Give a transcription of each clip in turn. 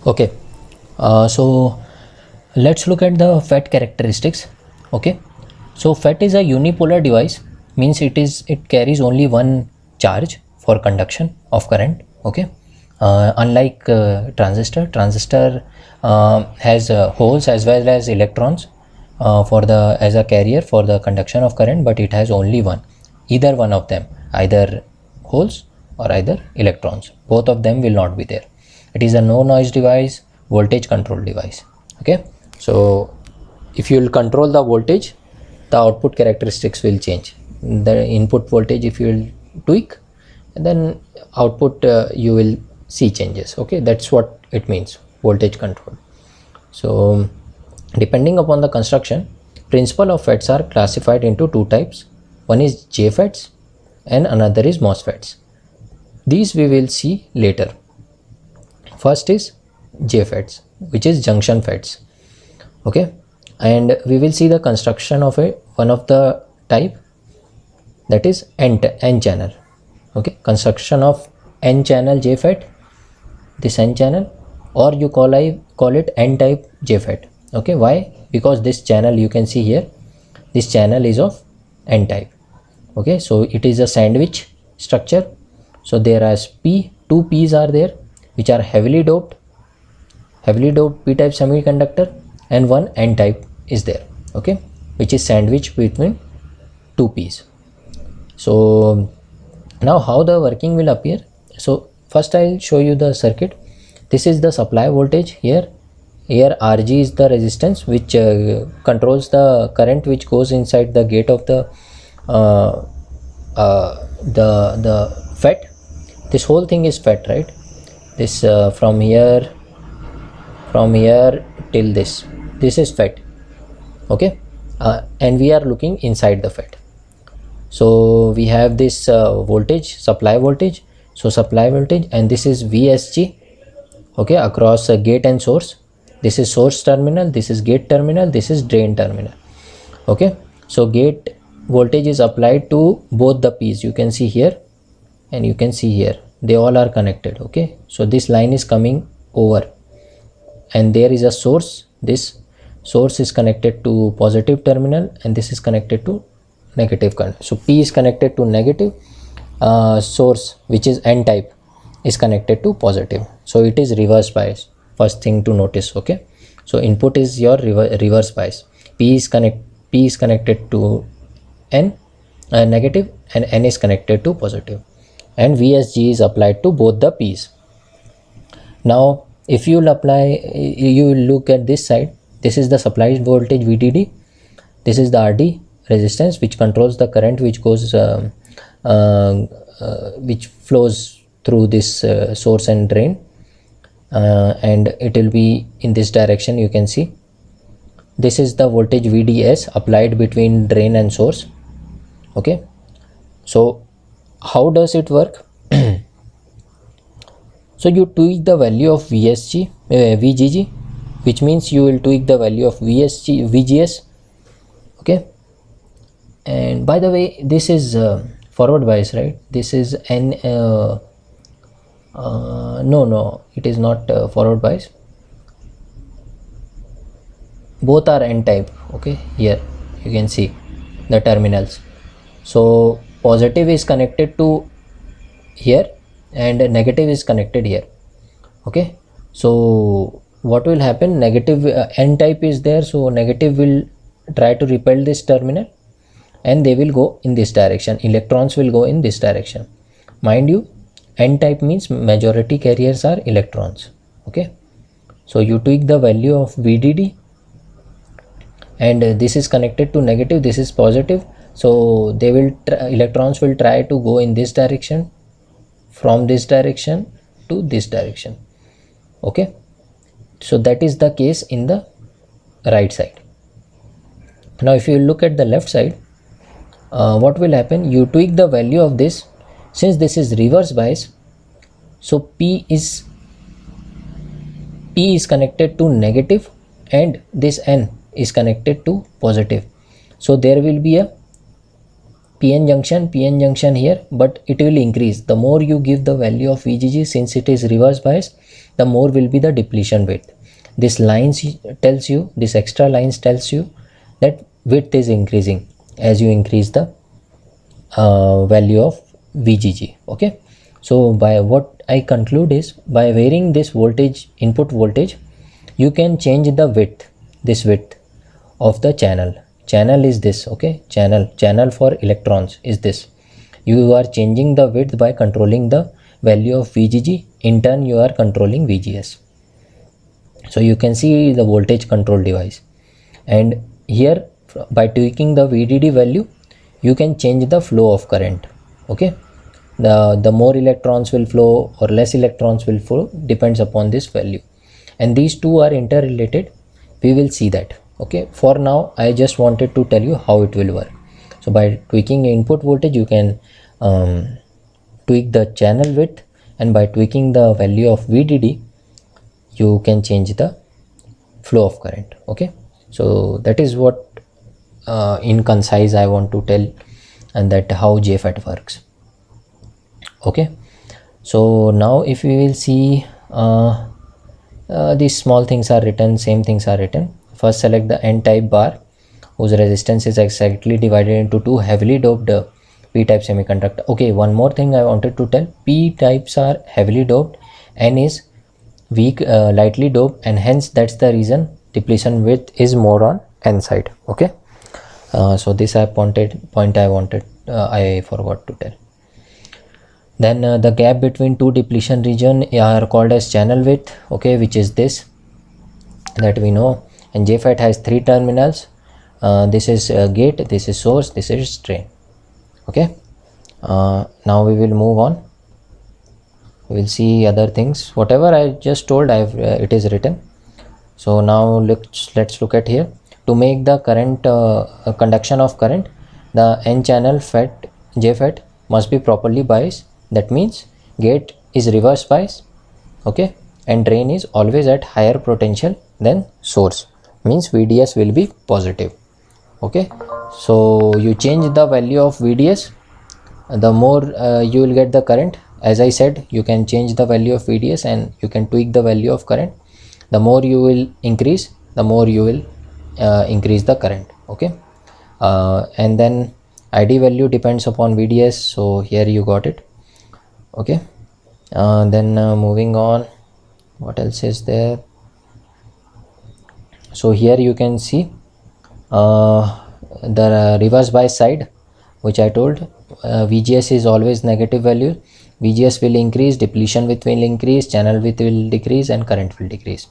Okay, so let's look at the FET characteristics. Okay, so FET is a unipolar device, means it carries only one charge for conduction of current. Okay, unlike transistor has holes as well as electrons for the as a carrier for the conduction of current, but it has only one, either one of them, either holes or either electrons. Both of them will not be there. It is a no noise device, voltage control device. Okay, so if you will control the voltage, the output characteristics will change. The input voltage, if you will tweak, and then output you will see changes. Okay, that's what it means, voltage control. So depending upon the construction, principle of FETs are classified into two types. One is JFETs and another is MOSFETs. These we will see later. First is JFETs, which is junction FETs. Okay, and we will see the construction of one of the type, that is N channel. Okay, construction of N channel JFET, this N channel, or you call it N type JFET. Okay, why? Because this channel, you can see here, this channel is of N type. Okay, so it is a sandwich structure. So there are two P's are there, which are heavily doped p-type semiconductor, and one n-type is there. Okay, which is sandwiched between two P's. So now how the working will appear. So first I'll show you the circuit. This is the supply voltage. Here Rg is the resistance which controls the current which goes inside the gate of the FET. This whole thing is FET, right? This from here till this is FET. Okay, and we are looking inside the FET. So we have this voltage, supply voltage. So supply voltage, and this is VSG. Okay, across gate and source. This is source terminal, this is gate terminal, this is drain terminal. Okay, so gate voltage is applied to both the P's. You can see here and you can see here, they all are connected. Okay, so this line is coming over, and there is a source. This source is connected to positive terminal, and this is connected to negative current. So P is connected to negative, source which is N type is connected to positive. So it is reverse bias. First thing to notice. Okay, so input is your reverse bias. P is connected to N negative, and N is connected to positive, and VSG is applied to both the P's. Now if you will apply, you will look at this side. This is the supply voltage VDD. This is the RD resistance which controls the current which goes which flows through this source and drain, and it will be in this direction. You can see this is the voltage VDS applied between drain and source. Okay, so how does it work? So you tweak the value of VGG, which means you will tweak the value of VGS. Okay, and by the way, this is forward bias, right? This is no, it is not forward bias. Both are N type. Okay, here you can see the terminals. So positive is connected to here and negative is connected here. Okay, so what will happen? Negative N type is there, so negative will try to repel this terminal, and they will go in this direction. Electrons will go in this direction. Mind you, N type means majority carriers are electrons. Okay, so you tweak the value of VDD, and this is connected to negative, this is positive. So they will electrons will try to go in this direction, from this direction to this direction. Okay, so that is the case in the right side. Now if you look at the left side, what will happen? You tweak the value of this. Since this is reverse bias, so P is connected to negative, and this N is connected to positive. So there will be a PN junction here, but it will increase. The more you give the value of VGG, since it is reverse bias, the more will be the depletion width. This lines tells you, this extra lines tells you that width is increasing as you increase the value of VGG. Okay, so by what I conclude is, by varying this voltage, input voltage, you can change the width, this width of the channel. Channel is this, okay, channel for electrons is this. You are changing the width by controlling the value of VGG. In turn, you are controlling VGS. So you can see the voltage control device, and here by tweaking the VDD value, you can change the flow of current. Okay, the more electrons will flow or less electrons will flow depends upon this value, and these two are interrelated. We will see that. Okay, for now I just wanted to tell you how it will work. So by tweaking input voltage, you can tweak the channel width, and by tweaking the value of VDD, you can change the flow of current. Okay, so that is what in concise I want to tell, and that how JFET works. Okay, so now if we will see, these small things are written, same things are written. First, select the n-type bar whose resistance is exactly divided into two heavily doped p-type semiconductor. Okay, one more thing I wanted to tell, p-types are heavily doped, n is weak, lightly doped, and hence that's the reason depletion width is more on n side. Okay, so this I forgot to tell. Then the gap between two depletion region are called as channel width. Okay, which is this, that we know. And JFET has three terminals. This is gate, this is source, this is drain. Okay, now we will move on. We will see other things. Whatever I just told, it is written. So now let's look at here. To make the current conduction of current, the n channel FET JFET must be properly biased. That means gate is reverse bias. Okay, and drain is always at higher potential than source, means VDS will be positive. Okay, so you change the value of VDS, the more you will get the current. As I said, you can change the value of VDS and you can tweak the value of current. The more you will increase, the more you will increase the current. Okay, and then ID value depends upon VDS, so here you got it. Okay, then moving on, what else is there? So here you can see the reverse bias side, which I told, VGS is always negative value. VGS will increase, depletion width will increase, channel width will decrease, and current will decrease.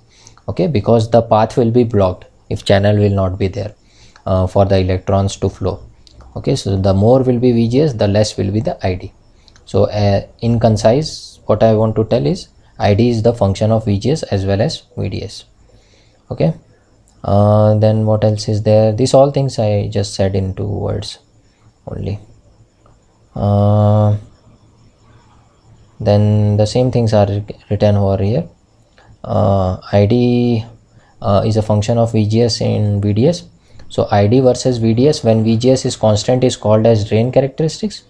Okay, because the path will be blocked if channel will not be there for the electrons to flow. Okay, so the more will be VGS, the less will be the ID. So in concise, what I want to tell is ID is the function of VGS as well as VDS. Okay, then what else is there? These all things I just said in 2 words only. Then the same things are written over here. ID is a function of VGS in VDS. So ID versus VDS when VGS is constant is called as drain characteristics,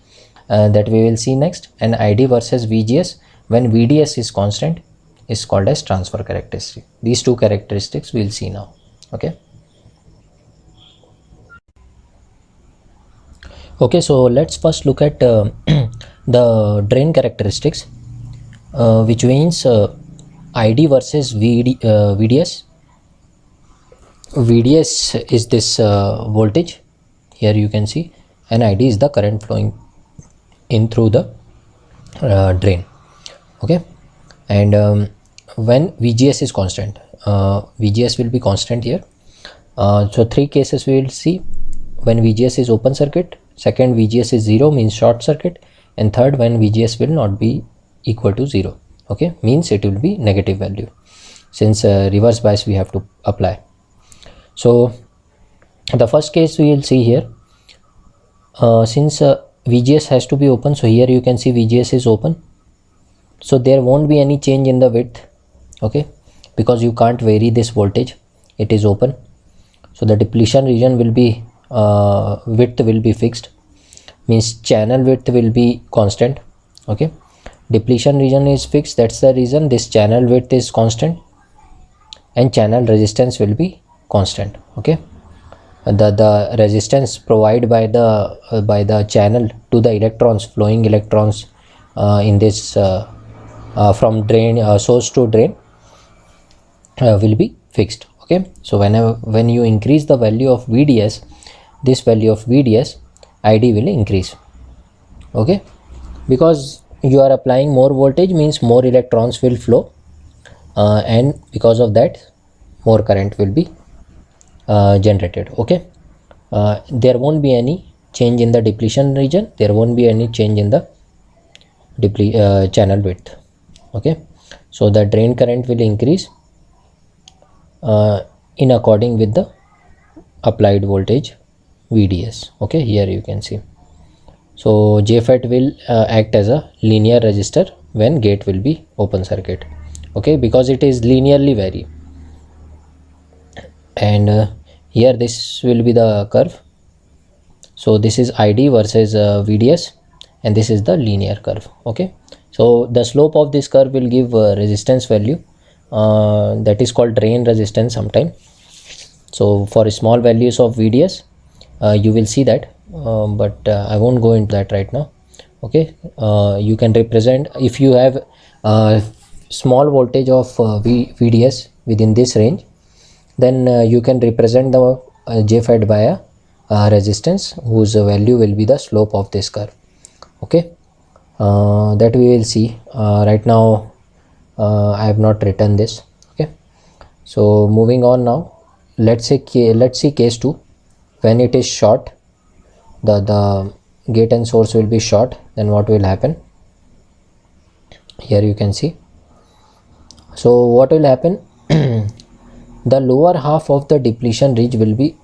that we will see next, and ID versus VGS when VDS is constant is called as transfer characteristic. These two characteristics we will see now. Okay. Okay, so let's first look at the drain characteristics, which means ID versus VDS. VDS is this voltage, here you can see, and ID is the current flowing in through the drain. Okay, and when VGS is constant, VGS will be constant here. So 3 cases we will see. When VGS is open circuit, second VGS is 0 means short circuit, and third when VGS will not be equal to 0. Okay, means it will be negative value, since reverse bias we have to apply. So the first case we will see here, since VGS has to be open, so here you can see VGS is open, so there won't be any change in the width. Okay, because you can't vary this voltage, it is open, so the depletion region will be width will be fixed, means channel width will be constant. Okay, depletion region is fixed, that's the reason this channel width is constant and channel resistance will be constant. Okay, the resistance provided by the channel to the electrons, flowing electrons in this from drain source to drain will be fixed. Okay, so when you increase the value of VDS, this value of VDS ID will increase. Okay, because you are applying more voltage means more electrons will flow, and because of that more current will be generated. Okay, there won't be any change in the depletion region, there won't be any change in the channel width. Okay, so the drain current will increase in according with the applied voltage VDS. Okay, here you can see. So JFET will act as a linear resistor when gate will be open circuit. Okay, because it is linearly vary, and here this will be the curve. So this is ID versus VDS, and this is the linear curve. Okay, so the slope of this curve will give resistance value that is called drain resistance sometime. So for small values of VDS you will see that, but I won't go into that right now. Okay, you can represent, if you have small voltage of VDS within this range, then you can represent the JFET by a resistance whose value will be the slope of this curve. Okay, that we will see. Right now I have not written this. Okay, so moving on now, let's see case 2. When it is short, the gate and source will be short, then what will happen? Here you can see. So what will happen? The lower half of the depletion ridge will be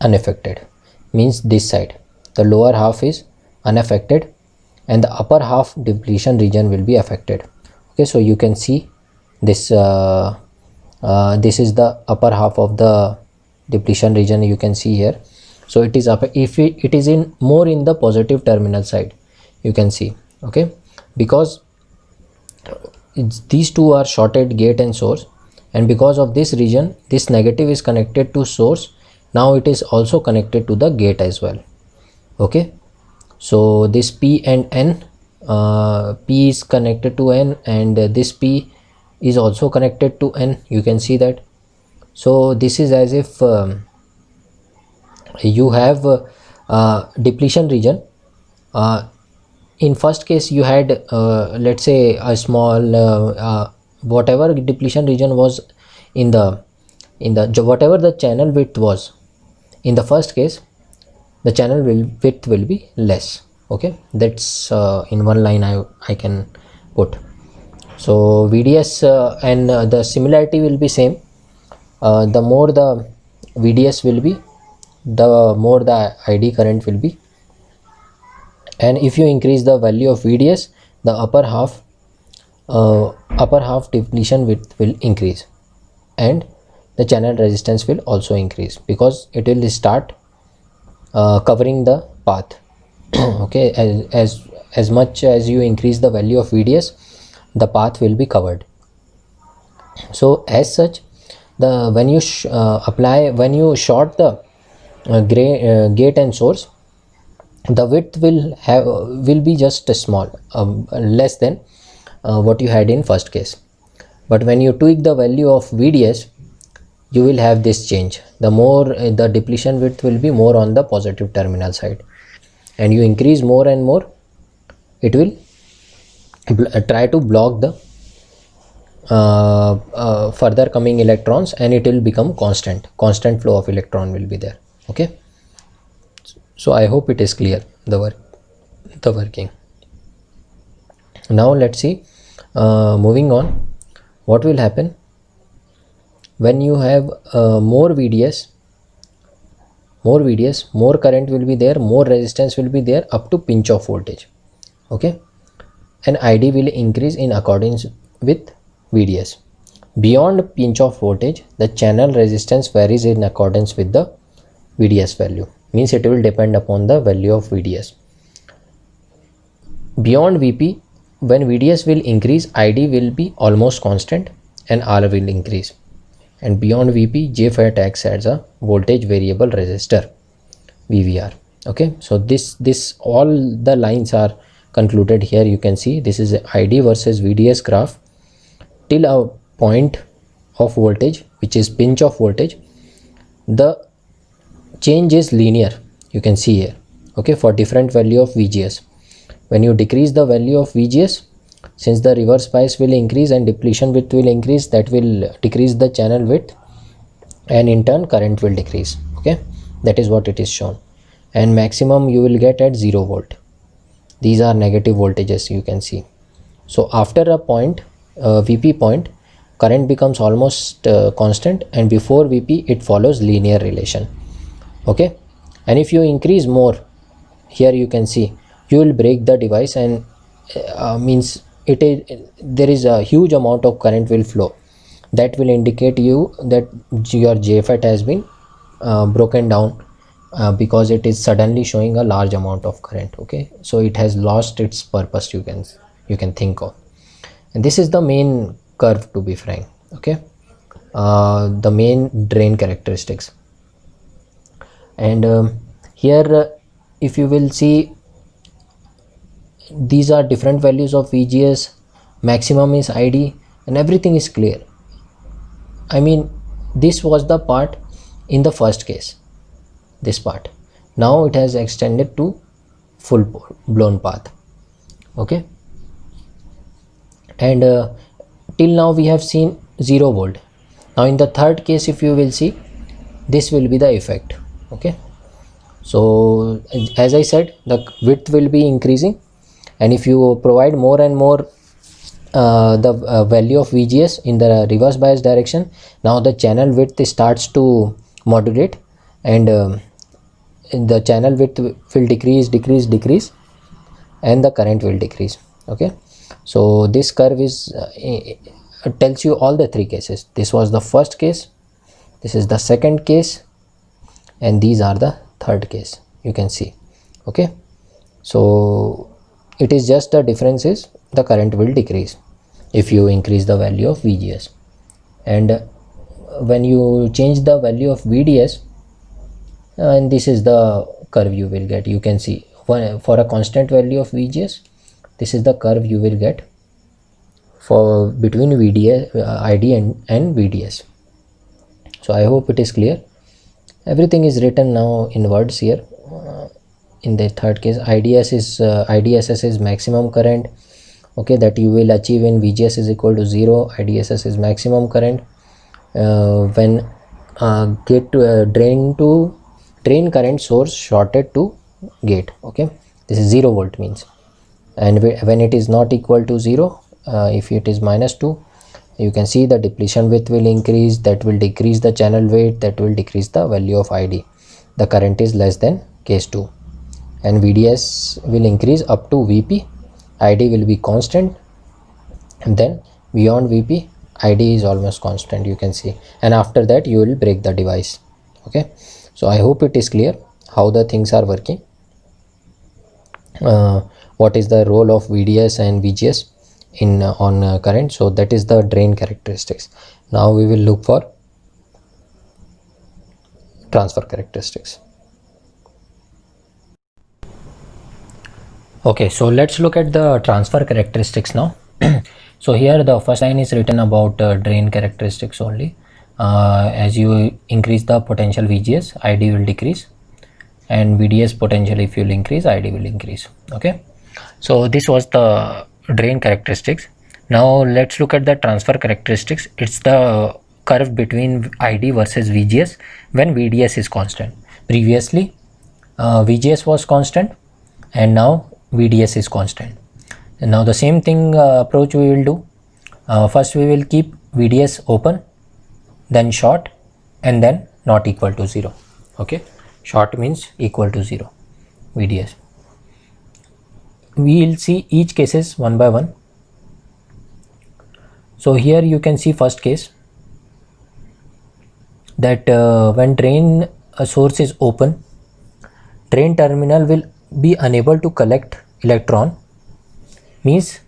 unaffected, means this side the lower half is unaffected and the upper half depletion region will be affected. Okay, so you can see this this is the upper half of the depletion region, you can see here. So it is up, if it is in more in the positive terminal side, you can see. Okay, because these two are shorted, gate and source, and because of this region this negative is connected to source, now it is also connected to the gate as well. Okay, so this P and N, P is connected to N and this P is also connected to N, you can see that. So this is as if you have depletion region. In first case you had let's say a small whatever depletion region was in the whatever the channel width was in the first case, the channel width will be less. Okay, that's in one line I can put. So VDS and the similarity will be same. The more the VDS will be, the more the ID current will be, and if you increase the value of VDS, the upper half depletion width will increase and the channel resistance will also increase, because it will start covering the path. Okay, as much as you increase the value of VDS, the path will be covered. So as such, the when you when you short the gate and source, the width will be just small, less than what you had in first case. But when you tweak the value of VDS, you will have this change. The more the depletion width will be more on the positive terminal side, and you increase more and more, it will try to block the further coming electrons, and it will become constant flow of electron will be there. Okay, so I hope it is clear, the working. Now let's see, moving on, what will happen when you have more VDS, more current will be there, more resistance will be there up to pinch off voltage. Okay, and ID will increase in accordance with VDS. Beyond pinch off voltage, the channel resistance varies in accordance with the VDS value, means it will depend upon the value of VDS. Beyond VP, when VDS will increase, ID will be almost constant and R will increase. And beyond VP, JFET acts as a voltage variable resistor, VVR. Okay, so this all the lines are concluded here. You can see this is ID versus VDS graph till a point of voltage, which is pinch of voltage. The change is linear, you can see here. Okay, for different value of VGS. When you decrease the value of VGS, since the reverse bias will increase and depletion width will increase, that will decrease the channel width, and in turn current will decrease. Okay, that is what it is shown. And maximum you will get at 0 volt. These are negative voltages, you can see. So after a point, VP point, current becomes almost constant, and before VP it follows linear relation. Okay, and if you increase more, here you can see you will break the device, and means there is a huge amount of current will flow. That will indicate you that your JFET has been broken down, because it is suddenly showing a large amount of current. Okay, so it has lost its purpose, you can think of. And this is the main curve, to be frank. Okay, the main drain characteristics. And here if you will see, these are different values of VGS, maximum is ID, and everything is clear. I mean, this was the part in the first case, this part. Now it has extended to full blown path. Okay, and till now we have seen 0 volt. Now in the third case, if you will see, this will be the effect. Okay, so as I said, the width will be increasing, and if you provide more and more the value of VGS in the reverse bias direction, now the channel width starts to modulate, and the channel width will decrease, and the current will decrease. Okay, so this curve is tells you all the 3 cases. This was the first case, this is the second case, and these are the third case, you can see. Okay, so it is just the difference is the current will decrease if you increase the value of VGS, and when you change the value of VDS, and this is the curve you will get. You can see for a constant value of VGS, this is the curve you will get for between VDS, ID and VDS. So I hope it is clear. Everything is written now in words here. In the third case, IDSS is maximum current, okay, that you will achieve when VGS is equal to 0. IDSS is maximum current when gate to drain current source shorted to gate. Okay, this is 0 volt means. And when it is not equal to 0, if it is -2, you can see the depletion width will increase, that will decrease the channel weight, that will decrease the value of ID. The current is less than case 2, and VDS will increase up to VP. ID will be constant, and then beyond VP, ID is almost constant, you can see, and after that you will break the device. Okay, so I hope it is clear how the things are working, what is the role of VDS and VGS in on current. So that is the drain characteristics. Now we will look for transfer characteristics. Okay, so let's look at the transfer characteristics now. So here the first line is written about drain characteristics only. As you increase the potential VGS, ID will decrease, and VDS potential, if you will increase, ID will increase. Okay, so this was the drain characteristics. Now let's look at the transfer characteristics. It's the curve between ID versus VGS when VDS is constant. Previously VGS was constant, and now VDS is constant. And now the same thing approach we will do. First we will keep VDS open, then short, and then not equal to 0. Okay, short means equal to 0 VDS. We will see each cases one by one. So here you can see first case, that when drain source is open, drain terminal will be unable to collect electron, means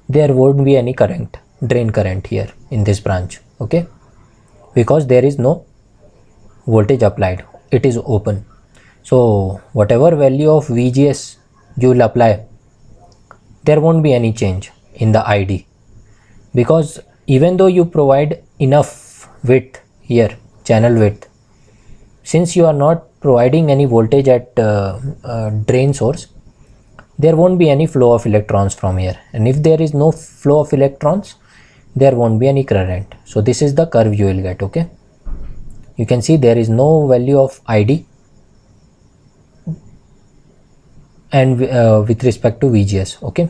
there won't be any current, drain current here in this branch, okay, because there is no voltage applied, it is open. So whatever value of VGS you will apply, there won't be any change in the ID, because even though you provide enough width here, channel width, since you are not providing any voltage at drain source, there won't be any flow of electrons from here, and if there is no flow of electrons, there won't be any current. So this is the curve you will get, okay. You can see there is no value of ID and with respect to VGS, okay.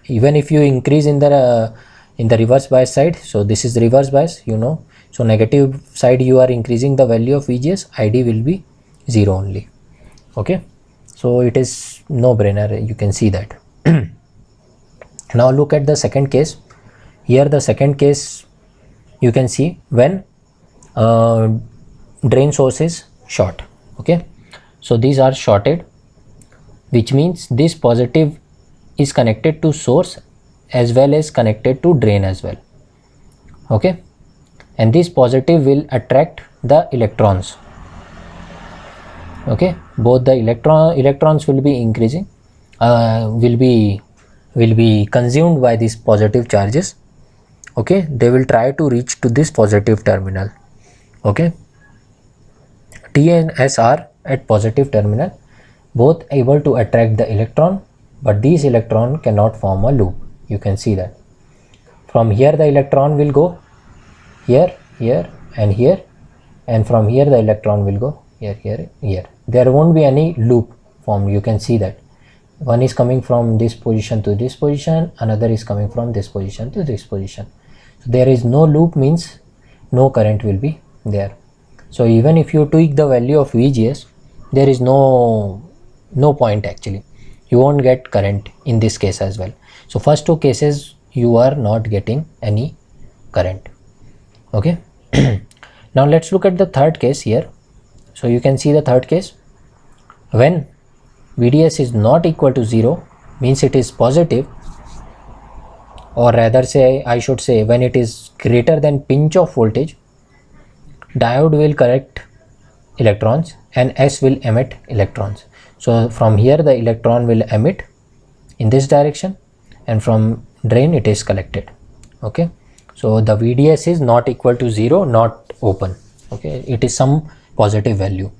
Even if you increase in the reverse bias side, so this is reverse bias, you know, so negative side you are increasing the value of VGS, ID will be 0 only, okay. So it is no brainer, you can see that. Now look at the second case. Here the second case, you can see when drain source is short, okay. So these are shorted, which means this positive is connected to source as well as connected to drain as well, okay, and this positive will attract the electrons, okay. Both the electrons will be increasing, will be consumed by these positive charges, okay. They will try to reach to this positive terminal, okay. T and S are at positive terminal, both able to attract the electron, but these electron cannot form a loop. You can see that from here the electron will go here, here and here, and from here the electron will go here, here, here. There won't be any loop formed. You can see that one is coming from this position to this position, another is coming from this position to this position. So there is no loop, means no current will be there. So even if you tweak the value of VGS, there is no point actually, you won't get current in this case as well. So first two cases you are not getting any current, okay. Now let's look at the third case here. So you can see the third case, when VDS is not equal to 0, means it is positive, or rather say, I should say, when it is greater than pinch of voltage, diode will collect electrons and S will emit electrons. So from here the electron will emit in this direction, and from drain it is collected, okay. So the VDS is not equal to 0, not open, okay, it is some positive value.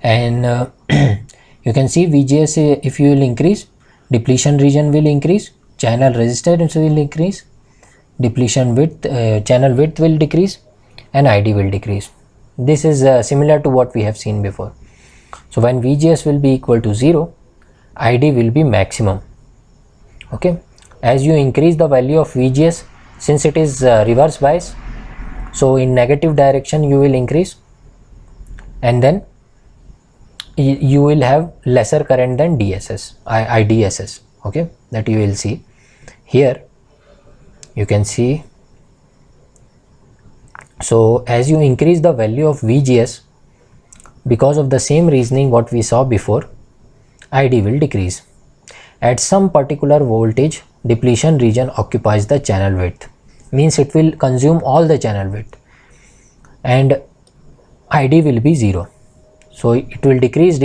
And you can see VGS, if you will increase, depletion region will increase, channel resistance will increase, depletion width, channel width will decrease, and ID will decrease. This is similar to what we have seen before. So when VGS will be equal to 0, ID will be maximum, okay. As you increase the value of VGS, since it is reverse bias, so in negative direction you will increase, and then you will have lesser current than IDSS, okay, that you will see here. You can see, so as you increase the value of VGS, because of the same reasoning what we saw before, ID will decrease. At some particular voltage, depletion region occupies the channel width, means it will consume all the channel width, and ID will be 0. So it will decrease,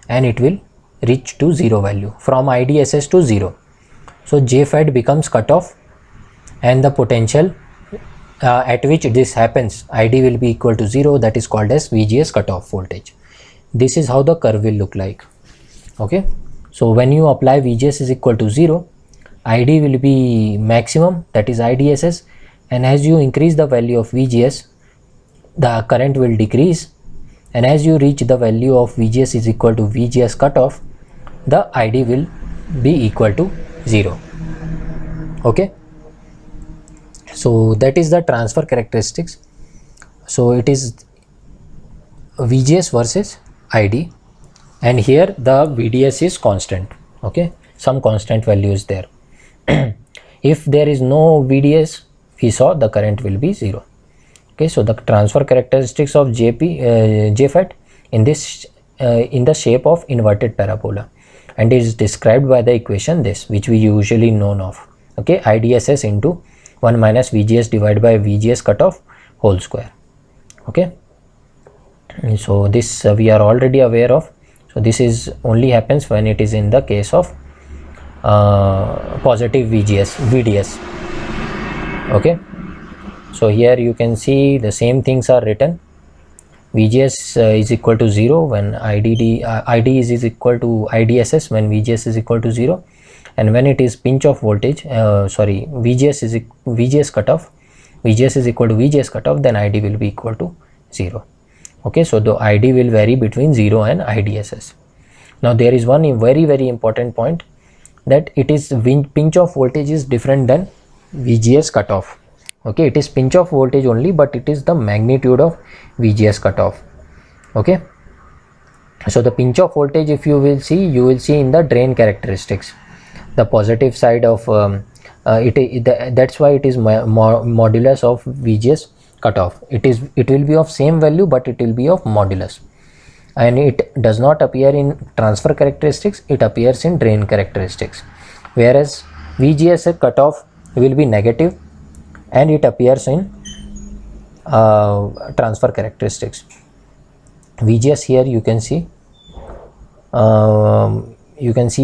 and it will reach to 0 value, from IDSS to 0. So JFET becomes cut off, and the potential at which this happens, ID will be equal to 0, that is called as VGS cutoff voltage. This is how the curve will look like, okay. So when you apply VGS is equal to 0, ID will be maximum, that is IDSS, and as you increase the value of VGS, the current will decrease, and as you reach the value of VGS is equal to VGS cutoff, the ID will be equal to 0, okay. So that is the transfer characteristics. So it is VGS versus ID, and here the VDS is constant, okay, some constant value is there. If there is no VDS, we saw the current will be 0, okay. So the transfer characteristics of JFET in this in the shape of inverted parabola, and it is described by the equation this, which we usually known of. Okay, IDSS into 1 minus VGS divided by VGS cutoff whole square. Okay, so this we are already aware of. So this is only happens when it is in the case of positive VDS. Okay, so here you can see the same things are written. VGS is equal to 0 when ID is equal to IDSS when VGS is equal to 0, and when it is pinch of voltage, VGS cutoff, VGS is equal to VGS cutoff, then ID will be equal to 0. Okay, so the ID will vary between 0 and IDSS. Now there is one very important point, that it is pinch of voltage is different than VGS cutoff. Okay, it is pinch of voltage only, but it is the magnitude of VGS cutoff. Okay, so the pinch of voltage, if you will see in the drain characteristics, the positive side of that's why it is modulus of VGS cutoff. It will be of same value, but it will be of modulus, and it does not appear in transfer characteristics, it appears in drain characteristics, whereas VGS cutoff will be negative and it appears in transfer characteristics. VGS here you can see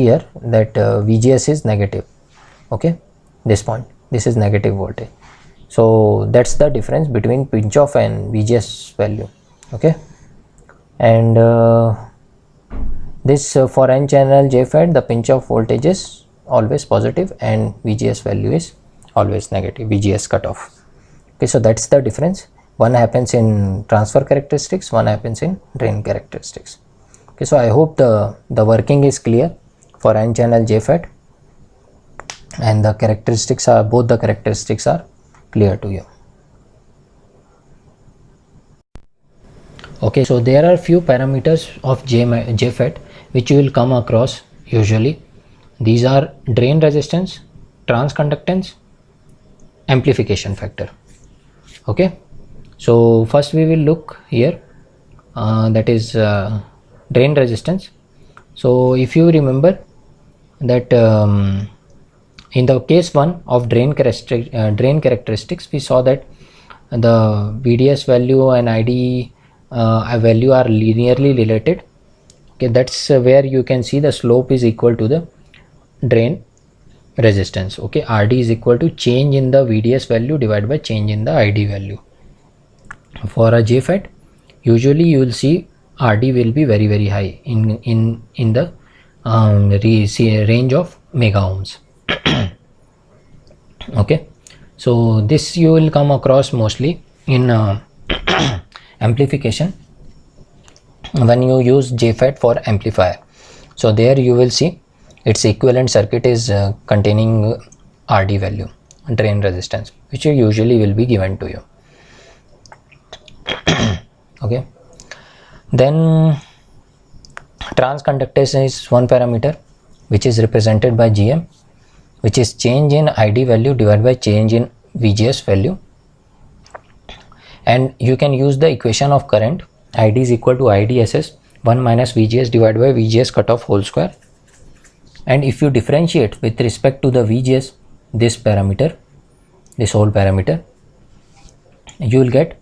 here that VGS is negative. Okay, this point, this is negative voltage. So that's the difference between pinch off and VGS value. Okay, and this for n channel JFET, the pinch off voltage is always positive and VGS value is always negative, VGS cutoff. Okay, so that's the difference. One happens in transfer characteristics, one happens in drain characteristics. Okay, so I hope the working is clear for n channel JFET, and the characteristics are, both the characteristics are clear to you. Okay, so there are few parameters of JFET which you will come across usually. These are drain resistance, transconductance, amplification factor. Okay, so first we will look here, that is drain resistance. So if you remember that in the case 1 of drain characteristics, we saw that the VDS value and ID value are linearly related. Okay, that's where you can see the slope is equal to the drain resistance. Okay, RD is equal to change in the VDS value divided by change in the ID value. For a JFET, usually you will see RD will be very high in the range of mega ohms. Okay, so this you will come across mostly in amplification when you use JFET for amplifier. So there you will see its equivalent circuit is containing RD value, drain resistance, which usually will be given to you. Okay, then transconductance is one parameter which is represented by GM, which is change in ID value divided by change in VGS value, and you can use the equation of current. ID is equal to IDSS 1 minus VGS divided by VGS cutoff whole square, and if you differentiate with respect to the VGS this parameter, this whole parameter, you will get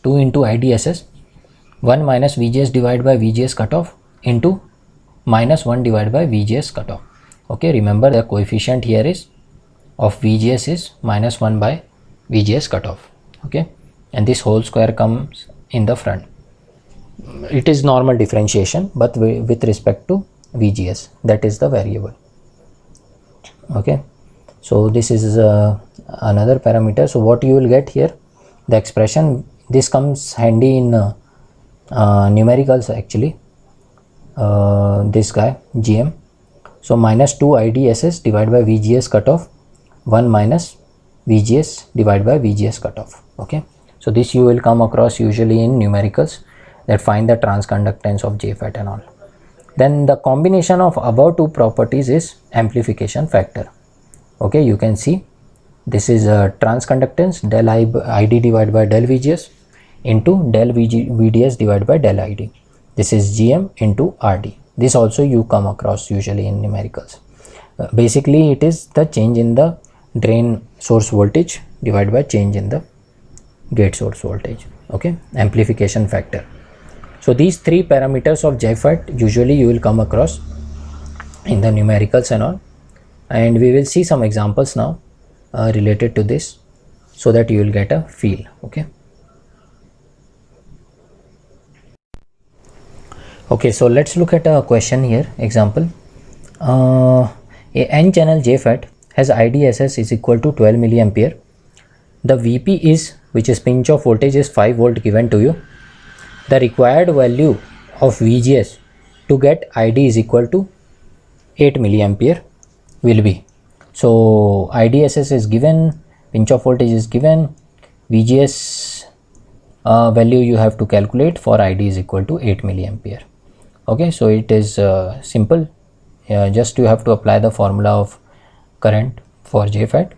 2 into IDSS 1 minus VGS divided by VGS cutoff into minus 1 divided by VGS cutoff. Okay, remember the coefficient here is of VGS is minus 1 by VGS cutoff. Okay, and this whole square comes in the front. It is normal differentiation, but with respect to VGS, that is the variable. Okay, so this is another parameter. So what you will get here, the expression, this comes handy in numericals actually, this guy GM. So minus 2 IDSS divided by VGS cutoff 1 minus VGS divided by VGS cutoff. Okay, so this you will come across usually in numericals, that find the transconductance of JFET and all. Then the combination of above two properties is amplification factor. Okay, you can see this is transconductance del ID divided by del VGS into del VDS divided by del ID. This is GM into RD. This also you come across usually in numericals. Basically it is the change in the drain source voltage divided by change in the gate source voltage. Okay, amplification factor. So these three parameters of JFET usually you will come across in the numericals and all, and we will see some examples now related to this so that you will get a feel. Okay. Okay, so let's look at a question here. Example, a n channel JFET has IDSS is equal to 12 milliampere. The VP is, which is pinch off voltage, is 5 volt given to you. The required value of VGS to get ID is equal to 8 milliampere will be. So IDSS is given, pinch off voltage is given, VGS value you have to calculate for ID is equal to 8 milliampere. Okay, so it is simple. Just you have to apply the formula of current for JFET.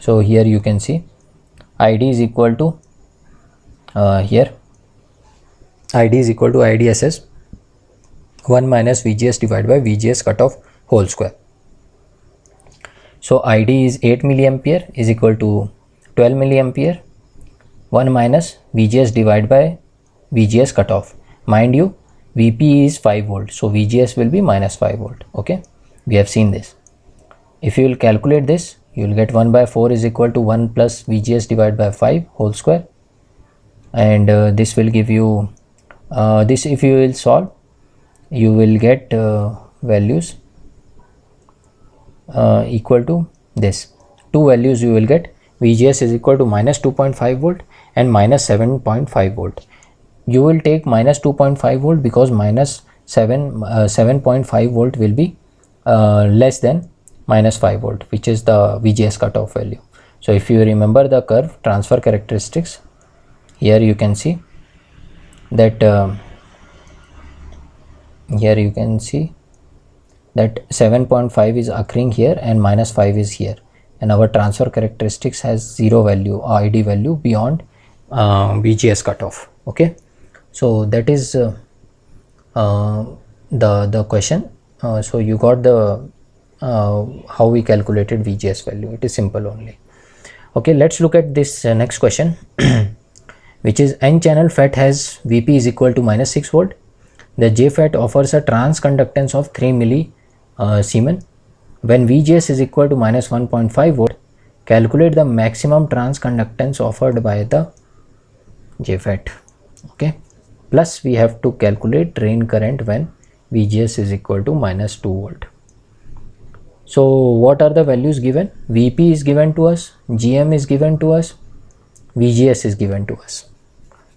So here you can see ID is equal to here ID is equal to IDSS 1 minus VGS divided by VGS cutoff whole square. So ID is 8 milliampere is equal to 12 milliampere 1 minus VGS divided by VGS cutoff. Mind you, VP is 5 volt, so VGS will be minus 5 volt. Okay, we have seen this. If you will calculate this, you will get 1 by 4 is equal to 1 plus VGS divided by 5 whole square, and this will give you this. If you will solve, you will get values equal to this. Two values you will get. VGS is equal to minus 2.5 volt and minus 7.5 volt. You will take minus 2.5 volt because minus 7.5 volt will be less than minus 5 volt, which is the VGS cutoff value. So if you remember the curve transfer characteristics, here you can see that here you can see that 7.5 is occurring here and minus 5 is here, and our transfer characteristics has 0 value or ID value beyond VGS cutoff. Okay, so that is the question. So you got the how we calculated VGS value. It is simple only. Okay, let's look at this next question which is n channel FET has VP is equal to minus 6 volt. The JFET offers a trans conductance of 3 millisiemen. When VGS is equal to minus 1.5 volt, calculate the maximum trans conductance offered by the JFET. Okay, plus we have to calculate drain current when VGS is equal to minus 2 volt. So what are the values given? VP is given to us, GM is given to us, VGS is given to us.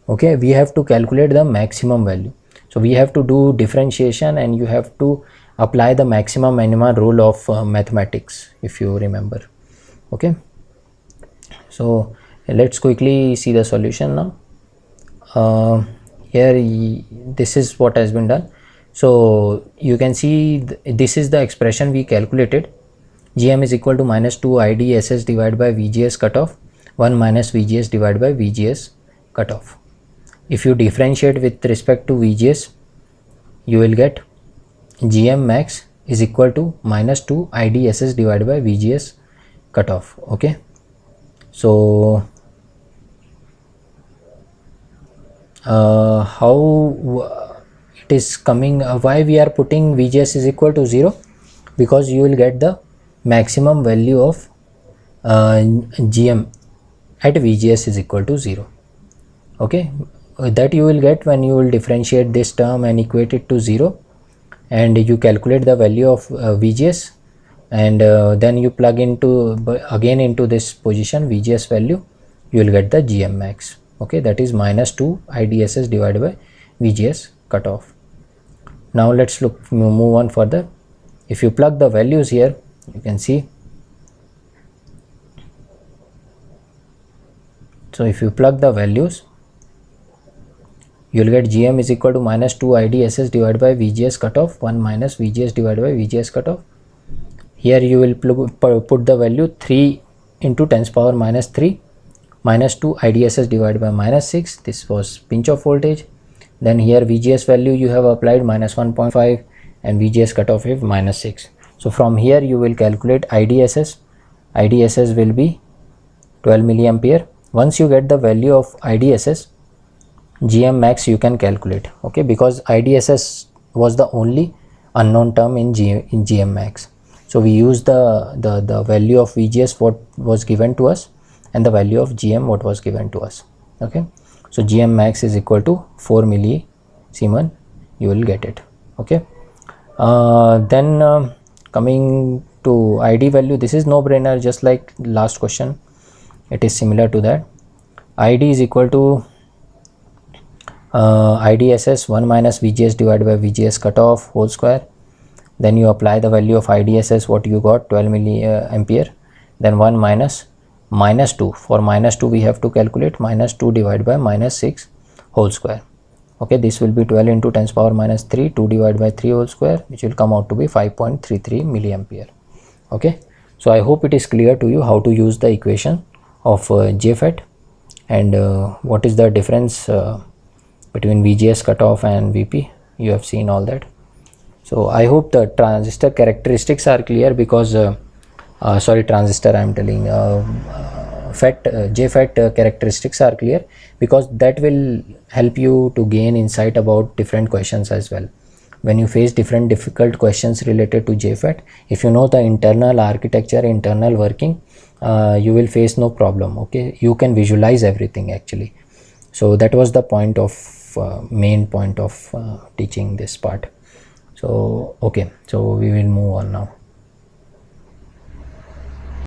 Okay, we have to calculate the maximum value. So we have to do differentiation and you have to apply the maximum minima rule of mathematics, if you remember. Okay, so let's quickly see the solution now. Here this is what has been done. So you can see this is the expression we calculated. GM is equal to minus 2 IDSS divided by VGS cutoff 1 minus VGS divided by VGS cutoff. If you differentiate with respect to VGS, you will get GM max is equal to minus 2 IDSS divided by VGS cutoff. Okay, so how it is coming, why we are putting VGS is equal to 0? Because you will get the maximum value of GM at VGS is equal to 0. Okay, that you will get when you will differentiate this term and equate it to 0, and you calculate the value of VGS, and then you plug into again into this position VGS value, you will get the GM max. Okay, that is minus 2 IDSS divided by VGS cutoff. Now let's move on further. If you plug the values here, you can see. So if you plug the values, you will get GM is equal to minus 2 IDSS divided by VGS cutoff 1 minus VGS divided by VGS cutoff. Here you will put the value 3 into 10 power minus 3 minus 2 IDSS divided by minus 6. This was pinch off voltage. Then here VGS value you have applied -1.5 and VGS cutoff is -6. So from here you will calculate IDSS. IDSS will be 12 milliampere. Once you get the value of IDSS, GM max you can calculate, okay, because IDSS was the only unknown term in GM max. So we use the value of VGS what was given to us and the value of GM what was given to us, okay. So GM max is equal to 4 millisiemens, you will get it, okay. Then coming to ID value, this is no brainer, just like last question, it is similar to that. ID is equal to IDSS 1 minus VGS divided by VGS cutoff whole square. Then you apply the value of IDSS what you got, 12 milliampere. Then 1 minus -2. For -2 we have to calculate -2 divided by -6 whole square. Okay, this will be 12 into 10 power -3, 2 divided by 3 whole square, which will come out to be 5.33 milliampere. Okay, so I hope it is clear to you how to use the equation of JFET and what is the difference between VGS cutoff and VP. You have seen all that. So I hope the transistor characteristics are clear, because transistor I am telling JFET characteristics are clear, because that will help you to gain insight about different questions as well. When you face different difficult questions related to JFET, if you know the internal architecture, internal working, you will face no problem, okay. You can visualize everything actually. So that was the point of main point of teaching this part. So okay, so we will move on now.